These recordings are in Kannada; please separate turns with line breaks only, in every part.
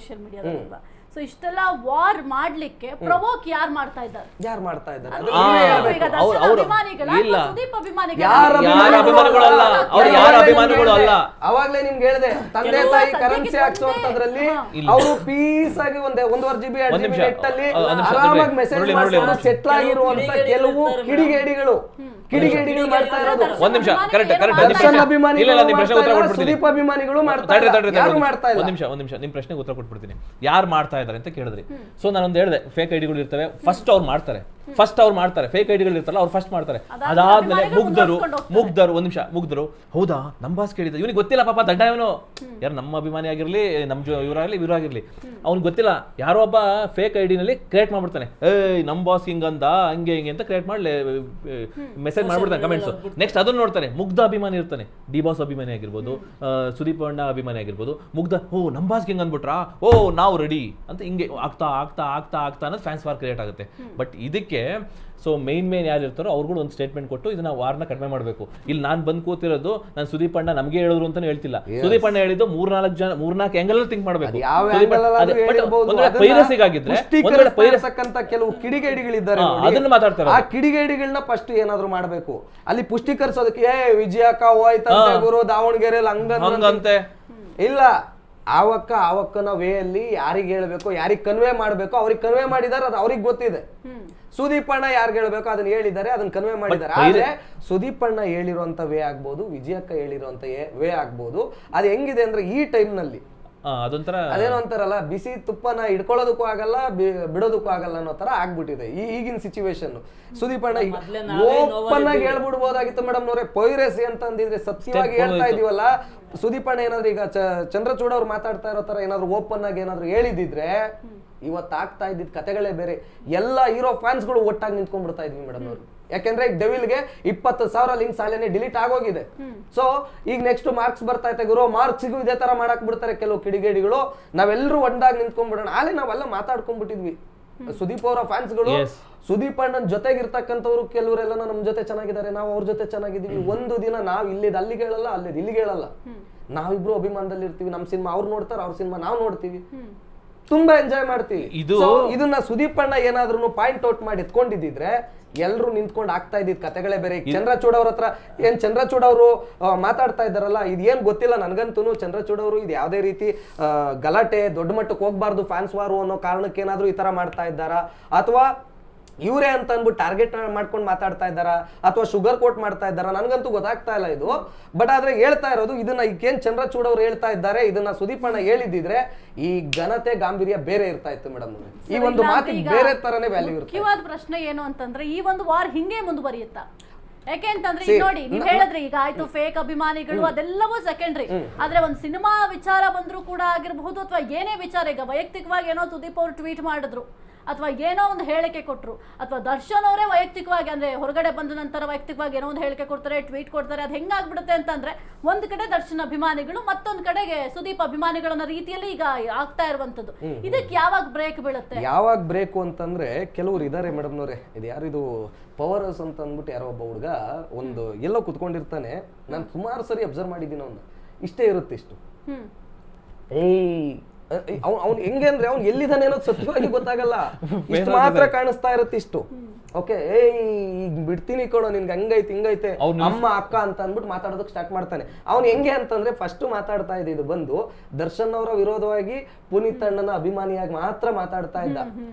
ಸೋಷಿಯಲ್ ಮೀಡಿಯಾದಲ್ವಾ. ಸೊ ಇಷ್ಟೆಲ್ಲ ವಾರ್ ಮಾಡ್ಲಿಕ್ಕೆ ಪ್ರವೋಕ್ ಯಾರು ಮಾಡ್ತಾ ಇದ್ದಾರೆ?
ಅವಾಗ್ಲೇ ನಿಮ್ಗೆ ಹೇಳಿದೆ, ತಂದೆ ತಾಯಿ ಕರೆನ್ಸಿ ಹಾಕ್ಸೋದ್ರಲ್ಲಿ ಅವರು ಪೀಸ್ ಆಗಿ ಒಂದೂವರೆ GB 2 GB ನೆಟ್ ಅಲ್ಲಿ ಆರಾಮಾಗಿ ಮೆಸೇಜ್ ಮಾಡ್ಕೊಂಡು ಸೆಟ್ಲ್ ಆಗಿರುವಂತ ಕೆಲವು ಕಿಡಿಗೇಡಿಗಳು ಮಾಡ್ತಾ ಇರೋದು.
ಒಂದ್ ನಿಮಿಷ,
ಸುದೀಪ್ ಅಭಿಮಾನಿಗಳು ಮಾಡ್ತಾ
ನಿಮಿಷ ನಿಮ್ ಪ್ರಶ್ನೆಗೆ ಉತ್ತರ ಕೊಟ್ಬಿಡ್ತೀನಿ. ಯಾರು ಮಾಡ್ತಾ ಇದಾರೆ ಅಂತ ಕೇಳಿದ್ರಿ. ಸೊ ನಾನೊಂದು ಹೇಳಿದೆ, ಫೇಕ್ ಐಡಿಗಳು ಇರ್ತವೆ, ಫಸ್ಟ್ ಅವ್ರು ಮಾಡ್ತಾರೆ, ಫೇಕ್ ಐಡಿಗಳು ಇರ್ತಾರಲ್ಲ ಅವ್ರು ಫಸ್ಟ್ ಮಾಡ್ತಾರೆ. ಅದಾದ್ಮೇಲೆ ಮುಗ್ಧರು ಒಂದ್ ನಿಮಿಷ, ಮುಗ್ಧರು ಹೌದಾ ನಮ್ ಬಾಸ್ ಕೇಳಿದ, ಇವನಿಗೆ ಗೊತ್ತಿಲ್ಲ ಪಾಪ ದಡ್ಡ, ಇವನು ಯಾರು ನಮ್ಮ ಅಭಿಮಾನಿ ಆಗಿರ್ಲಿ, ನಮ್ ಇವರಾಗಿರ್ಲಿ ಅವ್ನಿಗೆ ಗೊತ್ತಿಲ್ಲ, ಯಾರೋ ಒಬ್ಬ ಫೇಕ್ ಐಡಿನಲ್ಲಿ ಕ್ರಿಯೇಟ್ ಮಾಡ್ಬಿಡ್ತಾನೆ, ನಮ್ ಬಾಸ್ ಹಿಂಗಂದ ಹಂಗೆ ಅಂತ ಕ್ರಿಯೇಟ್ ಮಾಡ್ಲಿ ಮೆಸೇಜ್ ಮಾಡ್ಬಿಡ್ತಾನೆ ಕಮೆಂಟ್ಸ್. ನೆಕ್ಸ್ಟ್ ಅದನ್ನ ನೋಡ್ತಾರೆ, ಮುಗ್ಧ ಅಭಿಮಾನಿ ಇರ್ತಾನೆ, ಡಿ ಬಾಸ್ ಅಭಿಮಾನಿ ಆಗಿರ್ಬೋದು, ಸುದೀಪ್ ಅಣ್ಣ ಅಭಿಮಾನಿ ಆಗಿರ್ಬೋದು, ಮುಗ್ಧ ನಮ್ ಬಾಸ್ ಹಿಂಗ್ ಅಂದ್ಬಿಟ್ರಾ, ನಾವು ರೆಡಿ ಅಂತ ಹಿಂಗೆ ಆಗ್ತಾ ಅನ್ನೋದು ಫ್ಯಾನ್ಸ್ ವಾರ್ ಕ್ರಿಯೇಟ್ ಆಗುತ್ತೆ. ಬಟ್ ಇದಕ್ಕೆ ಸೊ ಮೇನ್ ಯಾರು ಇರ್ತಾರೋ ಅವ್ರುಗಳು ಒಂದು ಸ್ಟೇಟ್ಮೆಂಟ್ ಕೊಟ್ಟು ಇದನ್ನ ವಾರ್ನ ಕಡಿಮೆ ಮಾಡಬೇಕು. ಇಲ್ಲಿ ನಾನು ಬಂದು ಕೂತಿರೋದು ನಾನು ಸುದೀಪ್ ಅಣ್ಣ ನಮಗೆ ಹೇಳಿದ್ರು ಅಂತಾನೆ ಹೇಳ್ತಿಲ್ಲ, ಸುದೀಪ್ ಅಣ್ಣ ಹೇಳಿದ್ದು 3-4 ಆಂಗಲ್ ಥಿಂಕ್ ಮಾಡಬೇಕು. ಪೈರಸಿಗಾಗಿದ್ರೆ
ಕೆಲವು ಕಿಡಿಗೇಡಿಗಳಿದ್ದಾರೆ,
ಅದನ್ನ ಮಾತಾಡ್ತಾರೆ.
ಆ ಕಿಡಿಗೇಡಿಗಳನ್ನ ಫಸ್ಟ್ ಏನಾದ್ರು ಮಾಡಬೇಕು, ಅಲ್ಲಿ ಪುಷ್ಟೀಕರಿಸೋದಕ್ಕೆ ವಿಜಯಕ್ಕ ಹೋಯ್ತಂತೆ ಗುರು ದಾವಣಗೆರೆಯಲ್ಲಿ ಹಂಗಂತೆ ಇಲ್ಲ. ಆವಕ್ಕನ ವೇ ಅಲ್ಲಿ ಯಾರಿಗೆ ಹೇಳ್ಬೇಕು, ಯಾರಿಗೆ ಕನ್ವೆ ಮಾಡ್ಬೇಕು ಅವ್ರಿಗೆ ಕನ್ವೆ ಮಾಡಿದಾರೆ, ಅದು ಅವ್ರಿಗೆ ಗೊತ್ತಿದೆ. ಸುದೀಪ್ ಅಣ್ಣ ಯಾರಿಗೆ ಹೇಳ್ಬೇಕು ಅದನ್ನ ಹೇಳಿದ್ದಾರೆ, ಅದನ್ನ ಕನ್ವೆ ಮಾಡಿದ್ದಾರೆ. ಆದ್ರೆ ಸುದೀಪ್ ಅಣ್ಣ ಹೇಳಿರುವಂತ ವೇ ಆಗ್ಬೋದು, ವಿಜಯಕ್ಕ ಹೇಳಿರುವಂತ ವೇ ಆಗ್ಬೋದು, ಅದು ಹೆಂಗಿದೆ ಅಂದ್ರೆ ಈ ಟೈಮ್ ನಲ್ಲಿ ಅದೇನೋ ಅಂತಾರಲ್ಲ, ಬಿಸಿ ತುಪ್ಪನ ಹಿಡ್ಕೊಳ್ಳೋದಕ್ಕೂ ಆಗಲ್ಲ ಬಿಡೋದಕ್ಕೂ ಆಗಲ್ಲ ಅನ್ನೋ ತರ ಆಗ್ಬಿಟ್ಟಿದೆ ಈಗಿನ ಸಿಚುವೇಶನ್. ಸುದೀಪ್ ಅಣ್ಣ ಓಪನ್ ಆಗಿ ಹೇಳ್ಬಿಡ್ಬೋದಾಗಿತ್ತು ಮೇಡಮ್ ನೋಡ್ರೆ, ಪೈರಸಿ ಅಂತ ಅಂದಿದ್ರೆ ಸತ್ಯವಾಗಿ ಹೇಳ್ತಾ ಇದೀವಲ್ಲ. ಸುದೀಪ್ ಅಣ್ಣ ಏನಾದ್ರು ಈಗ ಚಂದ್ರಚೂಡ್ ಅವ್ರು ಮಾತಾಡ್ತಾ ಇರೋ ತರ ಏನಾದ್ರು ಓಪನ್ ಆಗಿ ಏನಾದ್ರು ಹೇಳಿದಿದ್ರೆ ಇವತ್ತು ಆಗ್ತಾ ಇದ್ದಿದ್ ಕತೆಗಳೇ ಬೇರೆ. ಎಲ್ಲ ಹೀರೋ ಫ್ಯಾನ್ಸ್ಗಳು ಒಟ್ಟಾಗಿ ನಿಂತ್ಕೊಂಡ್ಬಿಡ್ತಾ ಇದ್ವಿ ಮೇಡಮ್ ಅವರು. ಯಾಕೆಂದ್ರೆ ಡೆವಿಲ್ಗೆ 20,000 ಲಿಂಕ್ಸ್ ಅಲ್ಲೇನೆ ಡಿಲೀಟ್ ಆಗೋಗಿದೆ. ಸೊ ಈಗ ನೆಕ್ಸ್ಟ್ ಮಾರ್ಕ್ಸ್ ಬರ್ತಾ ಐತೆ ಗುರು, ಮಾರ್ಕ್ಸಿಗೂ ಇದೇ ತರ ಮಾಡಕ್ ಬಿಡ್ತಾರೆ ಕೆಲವು ಕಿಡಿಗೇಡಿಗಳು. ನಾವೆಲ್ಲರೂ ಒಂದಾಗಿ ನಿಂತ್ಕೊಂಡ್ಬಿಡೋಣ. ಆಲೆ ನಾವೆಲ್ಲ ಮಾತಾಡ್ಕೊಂಡ್ಬಿಟ್ಟಿದ್ವಿ. ಸುದೀಪ್ ಅವರ ಫ್ಯಾನ್ಸ್ಗಳು, ಸುದೀಪ್ ಅಣ್ಣನ ಜೊತೆಗಿರ್ತಕ್ಕಂಥವ್ರು ಕೆಲವರೆಲ್ಲ ನಮ್ ಜೊತೆ ಚೆನ್ನಾಗಿದ್ದಾರೆ, ನಾವು ಅವ್ರ ಜೊತೆ ಚೆನ್ನಾಗಿದ್ದೀವಿ. ಒಂದು ದಿನ ನಾವ್ ಇಲ್ಲಿದ್ ಅಲ್ಲಿಗೆ ಹೇಳಲ್ಲ, ಅಲ್ಲಿದ್ ಇಲ್ಲಿಗೆ ಹೇಳಲ್ಲ. ನಾವಿಬ್ರು ಅಭಿಮಾನದಲ್ಲಿ ಇರ್ತೀವಿ. ನಮ್ ಸಿನಿಮಾ ಅವ್ರು ನೋಡ್ತಾರೆ, ಅವ್ರ ಸಿನಿಮಾ ನಾವು ನೋಡ್ತೀವಿ, ತುಂಬಾ ಎಂಜಾಯ್ ಮಾಡ್ತೀವಿ. ಇದನ್ನ ಸುದೀಪ್ ಅಣ್ಣ ಏನಾದ್ರು ಪಾಯಿಂಟ್ ಔಟ್ ಮಾಡಿ ಎತ್ಕೊಂಡಿದ್ರೆ ಎಲ್ರು ನಿಂತ್ಕೊಂಡು ಆಗ್ತಾ ಇದ್ದಿದ್ ಕತೆಗಳೇ ಬೇರೆ. ಚಂದ್ರಚೂಡ್ ಅವ್ರ ಹತ್ರ ಚಂದ್ರಚೂಡ್ ಅವರು ಮಾತಾಡ್ತಾ ಇದ್ದಾರಲ್ಲ, ಇದೇನ್ ಗೊತ್ತಿಲ್ಲ ನನ್ಗಂತೂ. ಚಂದ್ರಚೂಡ್ ಅವರು ಇದು ಯಾವ್ದೇ ರೀತಿ ಗಲಾಟೆ ದೊಡ್ಡ ಮಟ್ಟಕ್ಕೆ ಹೋಗ್ಬಾರ್ದು, ಫ್ಯಾನ್ಸ್ ವಾರು ಅನ್ನೋ ಕಾರಣಕ್ಕೆ ಏನಾದ್ರು ಈ ತರ ಮಾಡ್ತಾ ಇದ್ದಾರಾ, ಅಥವಾ ಇವರೇ ಅಂತ ಅಂದ್ಬಿಟ್ಟು ಟಾರ್ಗೆಟ್ ಮಾಡ್ಕೊಂಡು ಮಾತಾಡ್ತಾ ಇದ್ದಾರಾ, ಅಥವಾ ಶುಗರ್ ಕೋಟ್ ಮಾಡ್ತಾ ಇದ್ದಾರಾ, ನನ್ಗಂತೂ ಗೊತ್ತಾಗ್ತಾ ಇಲ್ಲ ಇದು. ಬಟ್ ಆದ್ರೆ ಹೇಳ್ತಾ ಇರೋದು ಇದನ್ನ ಈಗೇನ್ ಚಂದ್ರಚೂಡ್ ಅವ್ರು ಹೇಳ್ತಾ ಇದ್ದಾರೆ, ಇದನ್ನ ಸುದೀಪ್ ಅಣ್ಣ ಹೇಳಿದಿದ್ರೆ ಈ ಘನತೆ ಗಾಂಭೀರ್ಯ ಬೇರೆ ಇರ್ತಾ ಇತ್ತು ಮೇಡಮ್. ಈ ಒಂದು ಮಾತಿಗೆ ಬೇರೆ ತರನೇ ವ್ಯಾಲ್ಯೂ ಇರುತ್ತೆ.
ಮುಖ್ಯವಾದ ಪ್ರಶ್ನೆ ಏನು ಅಂತಂದ್ರೆ, ಈ ಒಂದು ವಾರ್ ಹಿಂಗೆ ಮುಂದುವರಿಯುತ್ತಾ? ಯಾಕೆ ಅಂತಂದ್ರೆ ನೋಡಿ, ನೀವ್ ಹೇಳಿದ್ರೆ ಈಗ ಆಯ್ತು ಫೇಕ್ ಅಭಿಮಾನಿಗಳು ಅದೆಲ್ಲವೂ ಸೆಕೆಂಡ್ರಿ, ಆದ್ರೆ ಒಂದ್ ಸಿನಿಮಾ ವಿಚಾರ ಬಂದ್ರು ಕೂಡ ಆಗಿರಬಹುದು, ಅಥವಾ ಏನೇ ವಿಚಾರ, ಈಗ ವೈಯಕ್ತಿಕವಾಗಿ ಏನೋ ಸುದೀಪ್ ಅವ್ರು ಟ್ವೀಟ್ ಮಾಡಿದ್ರು, ಅಥವಾ ಏನೋ ಒಂದು ಹೇಳಿಕೆ ಕೊಟ್ಟರು, ಅಥವಾ ದರ್ಶನ್ ಅವರೇ ವೈಯಕ್ತಿಕವಾಗಿ ಅಂದ್ರೆ ಹೊರಗಡೆ ಬಂದ ನಂತರ ವೈಯಕ್ತಿಕವಾಗಿ ಏನೋ ಒಂದು ಹೇಳಿಕೆ ಕೊಡ್ತಾರೆ, ಟ್ವೀಟ್ ಕೊಡ್ತಾರೆ. ಅದು ಹೆಂಗಾಗ್ಬಿಡುತ್ತೆ ಅಂತಂದ್ರೆ, ಒಂದ್ ಕಡೆ ದರ್ಶನ್ ಅಭಿಮಾನಿಗಳು, ಮತ್ತೊಂದ್ ಕಡೆಗೆ ಸುದೀಪ್ ಅಭಿಮಾನಿಗಳನ್ನ ರೀತಿಯಲ್ಲಿ ಈಗ ಆಗ್ತಾ ಇರುವಂತದ್ದು. ಇದಕ್ಕೆ ಯಾವಾಗ ಬ್ರೇಕ್ ಬೀಳುತ್ತೆ?
ಯಾವಾಗ ಬ್ರೇಕು ಅಂತಂದ್ರೆ, ಕೆಲವ್ರು ಇದಾರೆ ಮೇಡಮ್ ನವ್ರೆ, ಇದು ಯಾರಿದು ಪವರ್ ಹೌಸ್ ಅಂತ ಅಂದ್ಬಿಟ್ಟು ಯಾರೋ ಒಬ್ಬ ಹುಡುಗ ಒಂದು ಎಲ್ಲೋ ಕುತ್ಕೊಂಡಿರ್ತಾನೆ. ನಾನು ಸುಮಾರು ಸರಿ ಅಬ್ಸರ್ವ್ ಮಾಡಿದ್ದೀನಿ, ಅವ್ನು ಇಷ್ಟೇ ಇರುತ್ತೆ ಇಷ್ಟು. ಅವ್ನು ಹೆಂಗೆ ಅಂದ್ರೆ ಅವ್ನು ಎಲ್ಲಿದ್ದಾನೆ ಅನ್ನೋದು ಸತ್ಯವಾಗಿ ಗೊತ್ತಾಗಲ್ಲ, ಇಷ್ಟು ಮಾತ್ರ ಕಾಣಿಸ್ತಾ ಇರುತ್ತೆ ಇಷ್ಟು. ಓಕೆ ಈಗ ಬಿಡ್ತೀನಿ ಕೊಡೋ, ನಿನ್ಗೆ ಹಂಗೈತೆ ಹಿಂಗೈತೆ ಅಮ್ಮ ಅಕ್ಕ ಅಂತ ಅಂದ್ಬಿಟ್ಟು ಮಾತಾಡೋದಕ್ಕೆ ಸ್ಟಾರ್ಟ್ ಮಾಡ್ತಾನೆ. ಅವ್ನು ಹೆಂಗೆ ಅಂತಂದ್ರೆ, ಫಸ್ಟ್ ಮಾತಾಡ್ತಾ ಇದು ಬಂದು ದರ್ಶನ್ ಅವರ ವಿರೋಧವಾಗಿ ಪುನೀತ್ ಅಣ್ಣನ ಅಭಿಮಾನಿಯಾಗಿ ಮಾತ್ರ ಮಾತಾಡ್ತಾ ಇದ್ದ.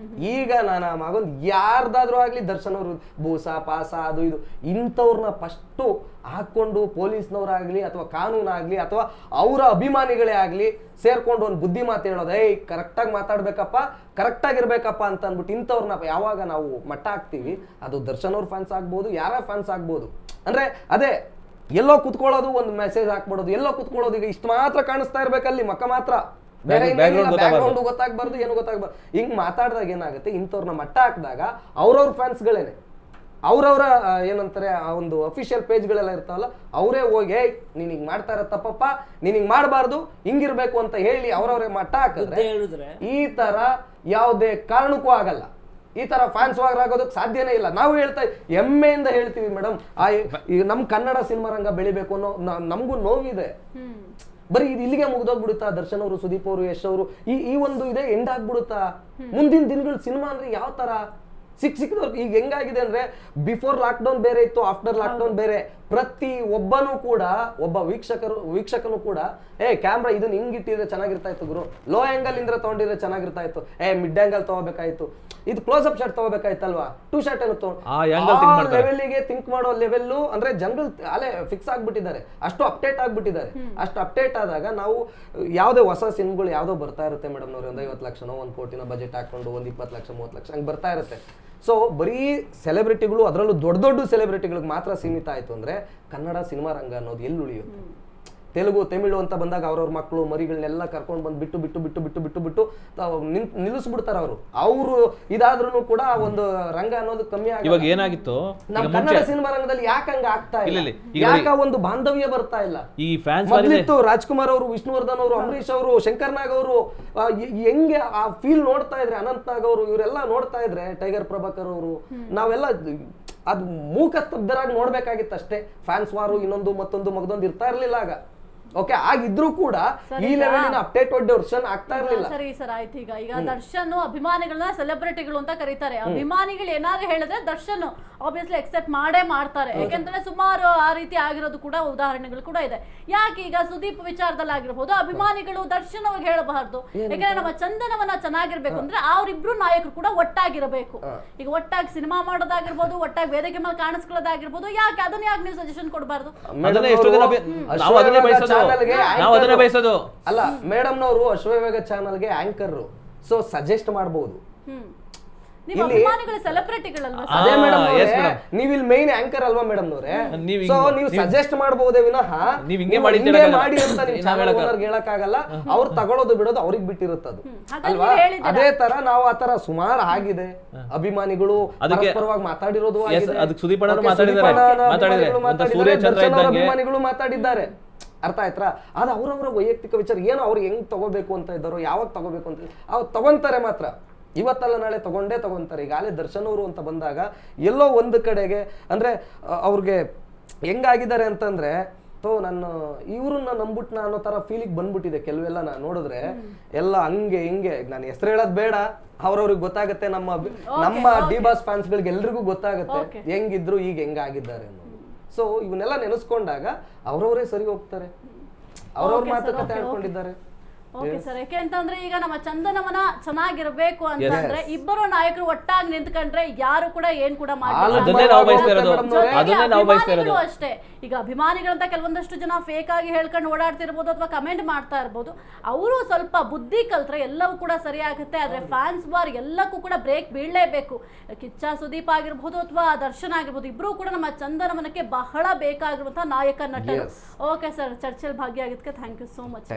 ಈಗ ನಾನು ಆ ಮಗನ್ ಯಾರ್ದಾದ್ರೂ ಆಗ್ಲಿ ದರ್ಶನ್ ಅವರು ಬೂಸ ಪಾಸ ಅದು ಇದು ಇಂಥವ್ರನ್ನ ಫಸ್ಟು ಹಾಕೊಂಡು ಪೊಲೀಸ್ನವರಾಗ್ಲಿ ಅಥವಾ ಕಾನೂನಾಗ್ಲಿ ಅಥವಾ ಅವರ ಅಭಿಮಾನಿಗಳೇ ಆಗ್ಲಿ ಸೇರ್ಕೊಂಡು ಒಂದು ಬುದ್ಧಿ ಮಾತು ಹೇಳೋದು, ಕರೆಕ್ಟಾಗಿ ಮಾತಾಡ್ಬೇಕಪ್ಪ, ಕರೆಕ್ಟಾಗಿರ್ಬೇಕಪ್ಪ ಅಂತ ಅಂದ್ಬಿಟ್ಟು ಇಂಥವ್ರನ್ನ ಯಾವಾಗ ನಾವು ಮಟ್ಟ ಹಾಕ್ತೀವಿ, ಅದು ದರ್ಶನ್ ಅವ್ರ ಫ್ಯಾನ್ಸ್ ಆಗ್ಬೋದು, ಯಾರ ಫ್ಯಾನ್ಸ್ ಆಗ್ಬೋದು. ಅಂದ್ರೆ ಅದೇ ಎಲ್ಲೋ ಕುತ್ಕೊಳ್ಳೋದು, ಒಂದು ಮೆಸೇಜ್ ಹಾಕ್ಬಿಡೋದು, ಎಲ್ಲೋ ಕುತ್ಕೊಳ್ಳೋದು. ಈಗ ಇಷ್ಟು ಮಾತ್ರ ಕಾಣಿಸ್ತಾ ಇರ್ಬೇಕಲ್ಲಿ ಮಕ್ಕ ಮಾತ್ರ, ಬೇರೆ ಬ್ಯಾಕ್ಗ್ರೌಂಡ್ ಗೊತ್ತಾಗ್ಬಾರ್ದು, ಏನು ಗೊತ್ತಾಗ್ಬಾರ್ದು. ಹಿಂಗ್ ಮಾತಾಡಿದಾಗ ಏನಾಗುತ್ತೆ, ಇಂಥವ್ರನ್ನ ಮಟ್ಟ ಹಾಕಿದಾಗ ಅವ್ರವ್ರ ಫ್ಯಾನ್ಸ್ಗಳೇನೆ, ಅವ್ರವ್ರ ಏನಂತಾರೆ ಆ ಒಂದು ಅಫಿಷಿಯಲ್ ಪೇಜ್ಗಳೆಲ್ಲ ಇರ್ತಾವಲ್ಲ, ಅವರೇ ಹೋಗಿ ನೀನ್ ಹಿಂಗ್ ಮಾಡ್ತಾ ಇರೋ ತಪ್ಪಪ್ಪ, ನೀನ್ ಹಿಂಗ್ ಮಾಡಬಾರ್ದು, ಹಿಂಗಿರ್ಬೇಕು ಅಂತ ಹೇಳಿ ಅವ್ರವ್ರೆ ಮಟ್ಟ ಹಾಕಿದ್ರೆ ಈ ತರ ಯಾವುದೇ ಕಾರಣಕ್ಕೂ ಆಗಲ್ಲ. ಈ ತರ ಫ್ಯಾನ್ಸ್ ವಾರ್ ಆಗೋದಕ್ಕೆ ಸಾಧ್ಯನೇ ಇಲ್ಲ. ನಾವು ಹೇಳ್ತಾ ಹೆಮ್ಮೆಯಿಂದ ಹೇಳ್ತೀವಿ ಮೇಡಮ್, ನಮ್ ಕನ್ನಡ ಸಿನಿಮಾ ರಂಗ ಬೆಳಿಬೇಕು ಅನ್ನೋ ನಮಗೂ ನೋವಿದೆ. ಬರೀ ಇದು ಇಲ್ಲಿಗೆ ಮುಗ್ದೋಗ್ಬಿಡುತ್ತಾ ದರ್ಶನ್ ಅವರು, ಸುದೀಪ್ ಅವರು, ಯಶ್ ಅವರು ಈ ಒಂದು ಇದೆ ಎಂಡ್ ಆಗ್ಬಿಡುತ್ತಾ? ಮುಂದಿನ ದಿನಗಳು ಸಿನಿಮಾ ಅಂದ್ರೆ ಯಾವ ತರ ಸಿಕ್ಕಿದವ್ರಿಗೆ ಈಗ ಹೆಂಗಾಗಿದೆ ಅಂದ್ರೆ ಬಿಫೋರ್ ಲಾಕ್ಡೌನ್ ಬೇರೆ ಇತ್ತು, ಆಫ್ಟರ್ ಲಾಕ್ಡೌನ್ ಬೇರೆ. ಪ್ರತಿ ಒಬ್ಬನು ಕೂಡ, ಒಬ್ಬ ವೀಕ್ಷಕನು ಕೂಡ ಕ್ಯಾಮ್ರಾ ಇದನ್ನ ಹಿಂಗಿಟ್ಟಿದ್ರೆ ಚೆನ್ನಾಗಿರ್ತಾ ಇತ್ತು ಗುರು, ಲೋ ಆಂಗಲ್ ಇಂದ್ರ ತಗೊಂಡಿದ್ರೆ ಚೆನ್ನಾಗಿರ್ತಾ ಇತ್ತು, ಮಿಡ್ ಆಂಗಲ್ ತಗೋಬೇಕಾಯ್ತು, ಇದು ಕ್ಲೋಸ್ ಅಪ್ ಶಾಟ್ ತಗೋಬೇಕಾಯ್ತಲ್ವಾ, 2 ಶಾಟ್ ಏನು ಲೆವೆಲ್ಗೆ ಥಿಂಕ್ ಮಾಡೋ ಲೆವೆಲ್ ಅಂದ್ರೆ ಜನರಲ್ ಅಲ್ಲೇ ಫಿಕ್ಸ್ ಆಗ್ಬಿಟ್ಟಿದ್ದಾರೆ, ಅಷ್ಟು ಅಪ್ಡೇಟ್ ಆಗ್ಬಿಟ್ಟಿದ್ದಾರೆ. ಅಷ್ಟು ಅಪ್ಡೇಟ್ ಆದಾಗ ನಾವು ಯಾವುದೇ ಹೊಸ ಸಿನಿಮಾಗಳು ಯಾವ್ದೋ ಬರ್ತಾ ಇರುತ್ತೆ ಮೇಡಮ್ ಅವ್ರೆ, ಒಂದು 50 ಲಕ್ಷನೋ 1 ಕೋಟಿನ ಬಜೆಟ್ ಹಾಕೊಂಡು 20 ಲಕ್ಷ 30 ಲಕ್ಷ ಹಂಗೆ ಬರ್ತಾ ಇರುತ್ತೆ. ಸೊ ಬರೀ ಸೆಲೆಬ್ರಿಟಿಗಳು, ಅದರಲ್ಲೂ ದೊಡ್ಡ ದೊಡ್ಡ ಸೆಲೆಬ್ರಿಟಿಗಳಿಗೆ ಮಾತ್ರ ಸೀಮಿತ ಆಯ್ತು ಅಂದ್ರೆ ಕನ್ನಡ ಸಿನಿಮಾ ರಂಗ ಅನ್ನೋದು ಎಲ್ಲಿ ಉಳಿಯುತ್ತೆ? ತೆಲುಗು ತಮಿಳು ಅಂತ ಬಂದಾಗ ಅವ್ರವ್ರ ಮಕ್ಕಳು ಮರಿಗಳನ್ನೆಲ್ಲ ಕರ್ಕೊಂಡು ಬಂದು ಬಿಟ್ಟು ನಿಲ್ಲಿಸ್ಬಿಡ್ತಾರ ಅವರು ಇದಾದ್ರೂ ಕೂಡ ಒಂದು ರಂಗ ಅನ್ನೋದು ಕಮ್ಮಿ ಆಗಿ.
ಇವಾಗ ಏನಾಗಿತ್ತು
ನಮ್ಮ ಕನ್ನಡ ಸಿನಿಮಾ ರಂಗದಲ್ಲಿ ಯಾಕೆ ಹಂಗ ಆಗ್ತಾ ಇಲ್ಲ? ಯಾಕ ಒಂದು ಬಾಂಧವ್ಯ ಬರ್ತಾ ಇಲ್ಲ?
ಈ ಫ್ಯಾನ್ಸ್
ಮೊದಲಿತ್ತು ರಾಜ್ಕುಮಾರ್ ಅವರು, ವಿಷ್ಣುವರ್ಧನ್ ಅವರು, ಅಂಬರೀಶ್ ಅವರು, ಶಂಕರ್ ನಾಗ್ ಅವರು, ಹೆಂಗೆ ಆ ಫೀಲ್ ನೋಡ್ತಾ ಇದ್ರೆ, ಅನಂತ್ ನಾಗ್ ಅವರು, ಇವರೆಲ್ಲ ನೋಡ್ತಾ ಇದ್ರೆ, ಟೈಗರ್ ಪ್ರಭಾಕರ್ ಅವರು, ನಾವೆಲ್ಲ ಅದು ಮೂಕ ಸ್ತಬ್ಧರಾಗಿ ನೋಡ್ಬೇಕಾಗಿತ್ತು ಅಷ್ಟೇ. ಫ್ಯಾನ್ಸ್ ವಾರು ಇನ್ನೊಂದು ಮತ್ತೊಂದು ಮಗದೊಂದು ಇರ್ತಾ ಇರ್ಲಿಲ್ಲ ಆಗ. ಓಕೆ, ಆಗಿದ್ರು ಕೂಡ ಈ ಲೆವೆಲಿನ ಅಪ್ಡೇಟ್ ದರ್ಶನ್ ಆಗ್ತಾ ಇರ್ಲಿಲ್ಲ.
ಸರಿ ಸರ್, ಆಯ್ತು. ಈಗ ದರ್ಶನ್ ಅಭಿಮಾನಿಗಳನ್ನ ಸೆಲೆಬ್ರಿಟಿಗಳು ಅಂತ ಕರೀತಾರೆ. ಅಭಿಮಾನಿಗಳು ಏನಾದ್ರು ಹೇಳಿದ್ರೆ ದರ್ಶನ್ ಆಬ್ವಿಯಸ್ಲಿ ಎಕ್ಸೆಪ್ಟ್ ಮಾಡೇ ಮಾಡ್ತಾರೆ. ಯಾಕೆಂದ್ರೆ ಸುಮಾರು ಆ ರೀತಿ ಆಗಿರೋದು ಕೂಡ ಉದಾಹರಣೆಗಳು ಕೂಡ ಇದೆ. ಯಾಕೆ ಈಗ ಸುದೀಪ್ ವಿಚಾರದಲ್ಲಿ ಆಗಿರ್ಬೋದು, ಅಭಿಮಾನಿಗಳು ದರ್ಶನ್ ಅವ್ರಿಗೆ ಹೇಳಬಾರ್ದು. ಯಾಕಂದ್ರೆ ನಮ್ಮ ಚಂದನವನ ಚೆನ್ನಾಗಿರ್ಬೇಕು ಅಂದ್ರೆ ಅವ್ರಿಬ್ರು ನಾಯಕರು ಕೂಡ ಒಟ್ಟಾಗಿರಬೇಕು. ಈಗ ಒಟ್ಟಾಗಿ ಸಿನಿಮಾ ಮಾಡೋದಾಗಿರ್ಬೋದು, ಒಟ್ಟಾಗಿ ವೇದಿಕೆ ಮೇಲೆ ಕಾಣಿಸ್ಕೊಳ್ಳೋದಾಗಿರ್ಬೋದು, ಯಾಕೆ ಅದನ್ನ ಯಾಕೆ ನೀವು ಸಜೆಷನ್ ಕೊಡಬಾರ್ದು?
ಅಲ್ಲ ಮೇಡಮ್ ನವರು ಅಶ್ವವೇಗ ಚಾನಲ್ಗೆ ಆಂಕರ್, ಸೊ ಸಜೆಸ್ಟ್ ಮಾಡಬಹುದು. ಅದೇ ಮೇಡಮ್ ನೀವ್ ಇಲ್ಲಿ ಮೈನ್ ಆಂಕರ್ ಅಲ್ವಾ ಮೇಡಮ್ ನವ್ರೆ? ಸೊ ನೀವು ಸಜೆಸ್ಟ್ ಮಾಡಬಹುದೇ ವಿನಃ ಮಾಡಿ ಅಂತ ಹೇಳಕ್ಕಾಗಲ್ಲ. ಅವ್ರು ತಗೊಳ್ಳೋದು ಬಿಡೋದು ಅವ್ರಿಗೆ ಬಿಟ್ಟಿರುತ್ತದು ಅಲ್ವಾ? ಅದೇ ತರ ನಾವು ಆತರ ಸುಮಾರು ಆಗಿದೆ. ಅಭಿಮಾನಿಗಳು ಪರವಾಗಿ ಮಾತಾಡಿರೋದು, ಅಭಿಮಾನಿಗಳು ಮಾತಾಡಿದ್ದಾರೆ. ಅರ್ಥ ಆಯ್ತಾ? ಅದು ಅವ್ರವ್ರ ವೈಯಕ್ತಿಕ ವಿಚಾರ. ಏನು ಅವ್ರು ಹೆಂಗ್ ತಗೋಬೇಕು ಅಂತ ಇದ್ದಾರೋ, ಯಾವಾಗ ತಗೋಬೇಕು ಅಂತ ಅವ್ರು ತಗೊಂತಾರೆ ಮಾತ್ರ. ಇವತ್ತಲ್ಲ ನಾಳೆ ತಗೊಂತಾರೆ. ಈಗಾಗಲೇ ದರ್ಶನ್ ಅವರು ಅಂತ ಬಂದಾಗ ಎಲ್ಲೋ ಒಂದು ಕಡೆಗೆ ಅಂದ್ರೆ ಅವ್ರಿಗೆ ಹೆಂಗಾಗಿದ್ದಾರೆ ಅಂತಂದ್ರೆ, ನಾನು ಇವ್ರನ್ನ ನಂಬಿಟ್ನ ಅನ್ನೋ ತರ ಫೀಲಿಂಗ್ ಬಂದ್ಬಿಟ್ಟಿದೆ. ಕೆಲವೆಲ್ಲ ನಾ ನೋಡಿದ್ರೆ ಎಲ್ಲ ಹಂಗೆ ಹಿಂಗೆ, ನಾನು ಹೆಸರು ಹೇಳೋದ್ ಬೇಡ, ಅವ್ರವ್ರಿಗೆ ಗೊತ್ತಾಗತ್ತೆ. ನಮ್ಮ ಡಿ ಬಾಸ್ ಫ್ಯಾನ್ಸ್ ಗಳಿಗೆ ಎಲ್ರಿಗೂ ಗೊತ್ತಾಗತ್ತೆ ಹೆಂಗಿದ್ರು ಈಗ ಹೆಂಗಾಗಿದ್ದಾರೆ ಅನ್ನೋದು. ಸೊ ಇವನ್ನೆಲ್ಲ ನೆನೆಸ್ಕೊಂಡಾಗ ಅವ್ರವರೇ ಸರಿ ಹೋಗ್ತಾರೆ, ಅವ್ರವ್ರ ಮಾತುಕತೆ ಆಡ್ಕೊಂಡಿದ್ದಾರೆ.
ಓಕೆ ಸರ್, ಯಾಕೆಂತಂದ್ರೆ ಈಗ ನಮ್ಮ ಚಂದನವನ ಚೆನ್ನಾಗಿರ್ಬೇಕು ಅಂತಂದ್ರೆ ಇಬ್ಬರು ನಾಯಕರು ಒಟ್ಟಾಗಿ ನಿಂತ್ಕೊಂಡ್ರೆ ಯಾರು ಕೂಡ ಏನ್ ಕೂಡ ಅಷ್ಟೇ. ಈಗ ಅಭಿಮಾನಿಗಳಂತ ಕೆಲವೊಂದಷ್ಟು ಜನ ಫೇಕ್ ಆಗಿ ಹೇಳ್ಕೊಂಡು ಓಡಾಡ್ತಿರ್ಬೋದು ಅಥವಾ ಕಮೆಂಟ್ ಮಾಡ್ತಾ ಇರ್ಬೋದು. ಅವರು ಸ್ವಲ್ಪ ಬುದ್ಧಿ ಕಲ್ತ್ರೆ ಎಲ್ಲವೂ ಕೂಡ ಸರಿ ಆಗುತ್ತೆ. ಆದ್ರೆ ಫ್ಯಾನ್ಸ್ ಬಾರ್ ಎಲ್ಲಕ್ಕೂ ಕೂಡ ಬ್ರೇಕ್ ಬೀಳಲೇಬೇಕು. ಕಿಚ್ಚ ಸುದೀಪ್ ಆಗಿರ್ಬೋದು ಅಥವಾ ದರ್ಶನ್ ಆಗಿರ್ಬೋದು, ಇಬ್ರು ಕೂಡ ನಮ್ಮ ಚಂದನವನಕ್ಕೆ ಬಹಳ ಬೇಕಾಗಿರುವಂತಹ ನಾಯಕ ನಟರು. ಓಕೆ ಸರ್, ಚರ್ಚೆಯಲ್ಲಿ ಭಾಗಿಯಾಗಿದ್ದಕ್ಕೆ ಥ್ಯಾಂಕ್ ಯು ಸೋ ಮಚ್.